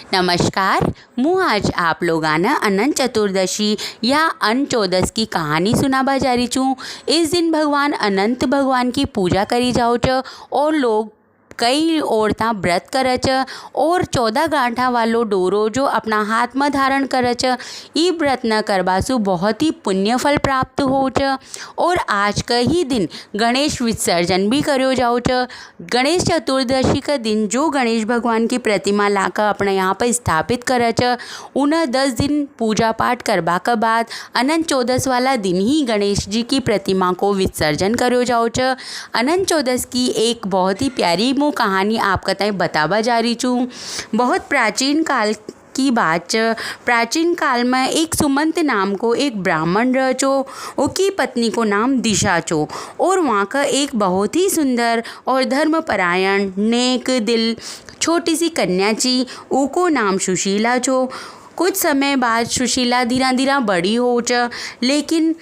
नमस्कार। मैं आज आप लोगाना अनंत चतुर्दशी या अन्न चौदस की कहानी सुनाबा जा रही छूँ। इस दिन भगवान अनंत भगवान की पूजा करी जाओ च और लोग कई औरतां व्रत करे च और 14 गांठा वालो डोरो जो अपना हाथ में धारण करे च। ई व्रत न करबासु बहुत ही पुण्य फल प्राप्त हो च। और आज का ही दिन गणेश विसर्जन भी करो जाओ च। गणेश चतुर्दशी का दिन जो गणेश भगवान की प्रतिमा लाकर अपने यहाँ पर स्थापित करे च, उन्हें 10 दिन पूजा पाठ करवा के बाद अनंत चौदस वाला दिन ही गणेश जी की प्रतिमा को विसर्जन करो जाओ च। अनंत चौदस की एक बहुत ही प्यारी कहानी आप कताई बतावा जा रही छूँ। बहुत प्राचीन काल की बात च। प्राचीन काल में एक सुमंत नाम को एक ब्राह्मण रह चो। उसकी पत्नी को नाम दिशा चो और वहाँ का एक बहुत ही सुंदर और धर्मपरायण नेक दिल छोटी सी कन्या ची। उको नाम सुशीला चो। कुछ समय बाद सुशीला धीरे धीरे बड़ी हो च, लेकिन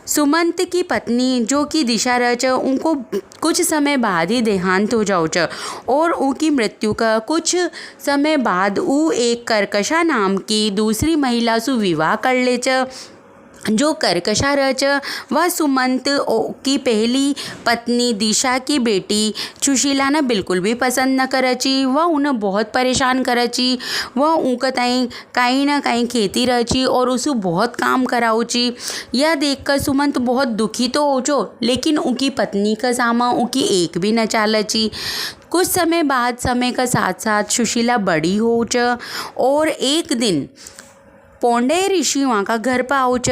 सुमंत की पत्नी जो कि दिशा रह च, उनको कुछ समय बाद ही देहांत हो जाओ च और उनकी मृत्यु का कुछ समय बाद वो एक कर्कशा नाम की दूसरी महिला से विवाह कर ले च। जो कर्कशा रह च वह सुमंत की पहली पत्नी दिशा की बेटी सुशीला ने बिल्कुल भी पसंद न करची। वह उन्हें बहुत परेशान करची। वह उनका ताई कहीं ना कहीं खेती रहची और उसे बहुत काम कराऊची। यह देखकर सुमंत बहुत दुखी तो हो चो, लेकिन उनकी पत्नी का सामा उनकी एक भी न चालची। कुछ समय बाद समय का साथ साथ सुशीला बड़ी हो च और एक दिन पौंडे ऋषि वहाँ का घर पर आओ च।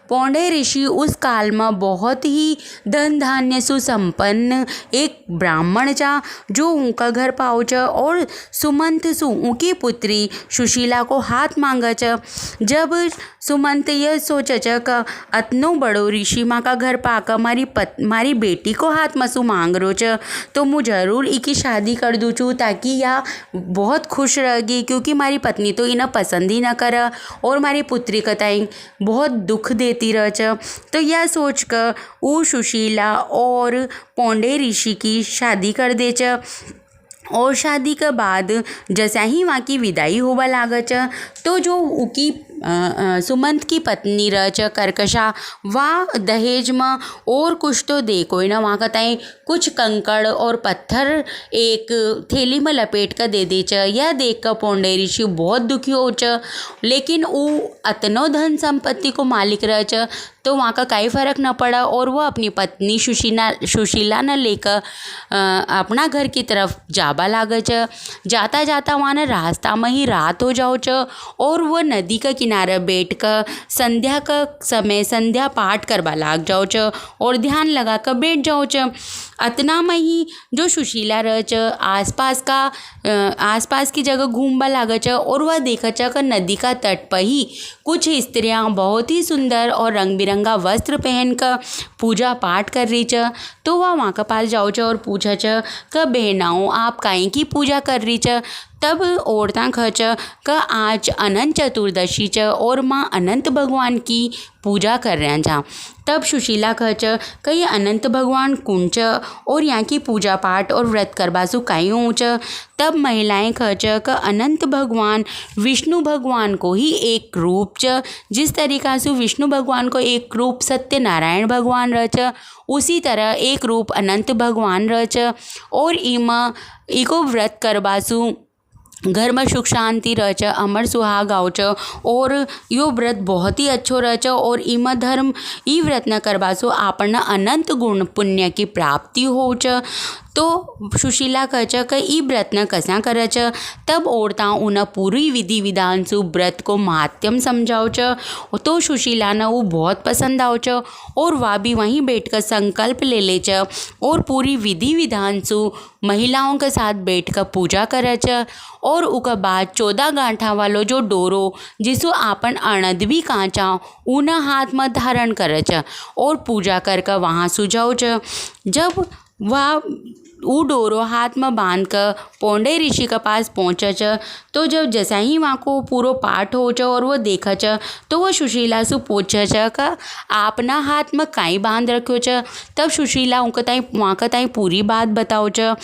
पौंडे ऋषि उस काल में बहुत ही धन धान्य सुसंपन्न एक ब्राह्मण चा जो उनका घर पर आओ च और सुमंत सु उनकी पुत्री सुशीला को हाथ मांगा च। जब सुमंत यह सोचा च कि अतनो बड़ो ऋषि माँ का घर पाकर मारी बेटी को हाथ में सु मांग रो च, तो मुझे जरूर इकी शादी कर दूँ छूँ ताकि यह बहुत खुश रहेगी, क्योंकि मारी पत्नी तो इन्हें पसंद ही न करे और हमारी पुत्री कताई बहुत दुख देती रह च। तो यह सोच कर वो सुशीला और पौंडे ऋषि की शादी कर दे च। और शादी के बाद जैसा ही वहाँ की विदाई होवा लाग च, तो जो उकी सुमंत की पत्नी रह च कर्कशा, वह दहेज में और कुछ तो दे कोई ना वहाँ कताई कुछ कंकड़ और पत्थर एक थैली में लपेट कर दे च। यह देख कर पौंडे ऋषि बहुत दुखी हो च, लेकिन वो अतनो धन संपत्ति को मालिक रह च, तो वहाँ का कोई फर्क न पड़ा और वह अपनी पत्नी सुशीला न लेकर अपना घर की तरफ जाबा लाग च। जाता जाता वहाँ न रास्ता में ही रात हो जाओ च और वह नदी का किनारे बैठ कर संध्या का समय संध्या पाठ करवा लाग जाओ च और ध्यान लगा कर बैठ जाओ च। अतना में ही जो सुशीला रह च आसपास की जगह घूमबा लाग च और वह देखा च कि नदी का तट पर ही कुछ स्त्रियां बहुत ही सुंदर और रंग बिरंगा वस्त्र पहनकर पूजा पाठ कर रही च। तो वह वहाँ के पास जाओ च और पूछा च कि बहनाओं आप काहे की पूजा कर रही च। तब औरतां खच कि आज अनंत चतुर्दशी च और माँ अनंत भगवान की पूजा कर रहे जा। तब सुशीला खच कि ये अनंत भगवान कौन च और यहाँ की पूजा पाठ और व्रत करबासु काई हो च। तब महिलाएं खच कि अनंत भगवान विष्णु भगवान को ही एक रूप च। जिस तरीका से विष्णु भगवान को एक रूप सत्यनारायण भगवान रह च, उसी तरह एक रूप अनंत भगवान रह च। और इको व्रत करबासु घर में सुख शांति रह च, अमर सुहाग आव च और यो व्रत बहुत ही अच्छो रह च। और इमा धर्म ई व्रत न करबासो आपन अनंत गुण पुण्य की प्राप्ति हो च। तो सुशीला कह च कि ई व्रत न कसा कर च। तब औरतां उन्हें पूरी विधि विधान से व्रत को महात्म समझाओ च। तो सुशीला ने वो बहुत पसंद आओ च और वह भी वहीं बैठकर संकल्प ले च और पूरी विधि विधान से महिलाओं के साथ बैठकर पूजा करे च। और उसके बाद 14 गांठा वालो जो डोरो जिसो आपन अणद भी कांचा उन्हें हाथ में धारण करे च और पूजा करके वहाँ सुझाओ च। जब वह ऊ डोरो हाथ में बांध कर पोंडे ऋषि के पास पहुँच च। तो जब जैसा ही वहाँ को पूरो पाठ हो च और वो देखा च तो वो सुशीला से पूछ च का आपना हाथ में काई बांध रखो च। तब सुशीला उनका ताई वहाँ का ताई पूरी बात बताओ च।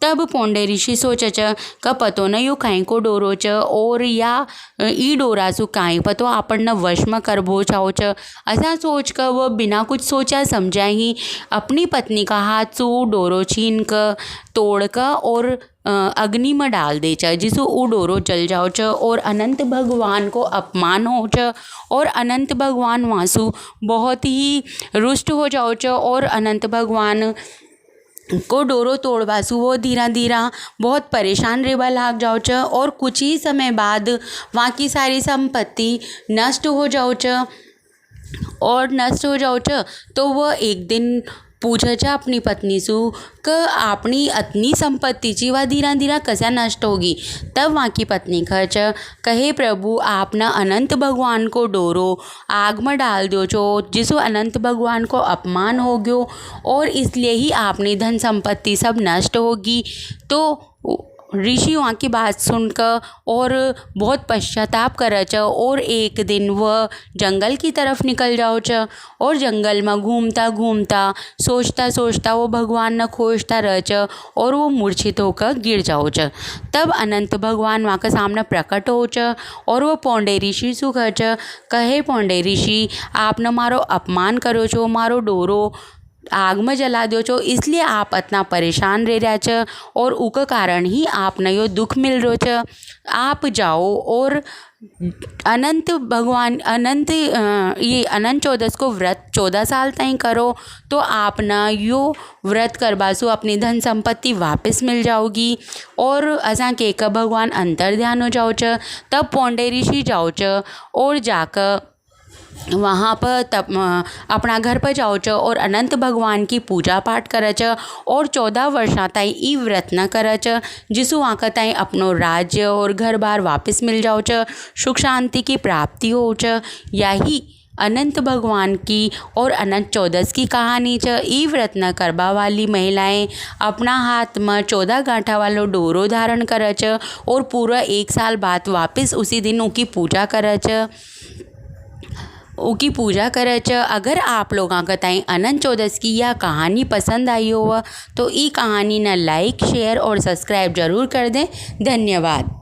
तब पोंडे ऋषि सोच च का पतो न यो काई को डोरो च और या ई डोरा सु काई पतो आपन न वश में करबो चाहो च। ऐसा सोच कर वो बिना कुछ सोचा समझा ही अपनी पत्नी का हाथ सु डोरो छीन कर तोड़ कर और अग्नि में डाल दे च, जिससे वो डोरो जल जाओ च और अनंत भगवान को अपमान हो च। और अनंत भगवान वासु बहुत ही रुष्ट हो जाओ च और अनंत भगवान को डोरो तोड़वासु वो धीरा धीरा बहुत परेशान रेबा लाग जाओ च और कुछ ही समय बाद वहाँ की सारी संपत्ति नष्ट हो जाओ च। और नष्ट हो जाओ च तो वह एक दिन पूछा चा अपनी पत्नी सु क अपनी अतनी संपत्ति ची वह धीरा धीरा कसा नष्ट होगी। तब वहाँ की पत्नी खच कहे प्रभु आप न अनंत भगवान को डोरो आग में डाल दो चो, जिसो अनंत भगवान को अपमान हो गयो और इसलिए ही आपने धन संपत्ति सब नष्ट होगी। तो ऋषि वहाँ की बात सुनकर और बहुत पश्चाताप कर च और एक दिन वह जंगल की तरफ निकल जाओ च और जंगल में घूमता घूमता सोचता सोचता वो भगवान न खोजता रह च और वो मूर्छित होकर गिर जाओ च। तब अनंत भगवान वहाँ के सामने प्रकट हो च और वो पोंडे ऋषि सु च कहे पोंडे ऋषि आपने मारो अपमान करो छो, मारो डोरो आग में जला दो छो, इसलिए आप इतना परेशान रह रहा छ और उके कारण ही आप न यो दुख मिल रो छ। आप जाओ और अनंत भगवान ये अनंत चौदस को व्रत 14 साल ताईं करो तो आप न यो व्रत करबासु अपनी धन संपत्ति वापस मिल जाओगी और असा के भगवान अंतर ध्यान हो जाओ च। तब पोंडे ऋषि जाओ च और जाकर वहाँ पर तब अपना घर पर जाओ च और अनंत भगवान की पूजा पाठ कर च और 14 वर्षा ताई ई व्रत न कर च, जिसु वहाँ का ताई अपनो राज्य और घर बार वापस मिल जाओ च, सुख शांति की प्राप्ति हो च। यही अनंत भगवान की और अनंत चौदस की कहानी च। ई व्रत न करबा वाली महिलाएं अपना हाथ में 14 गांठा वालो डोरो धारण कर च और पूरा 1 साल बाद वापस उसी दिन उनकी पूजा कर च। उनकी पूजा करे च। अगर आप लोगों का ताई अनंत चौदस की यह कहानी पसंद आई हो तो ई कहानी न लाइक शेयर और सब्सक्राइब जरूर कर दें। धन्यवाद।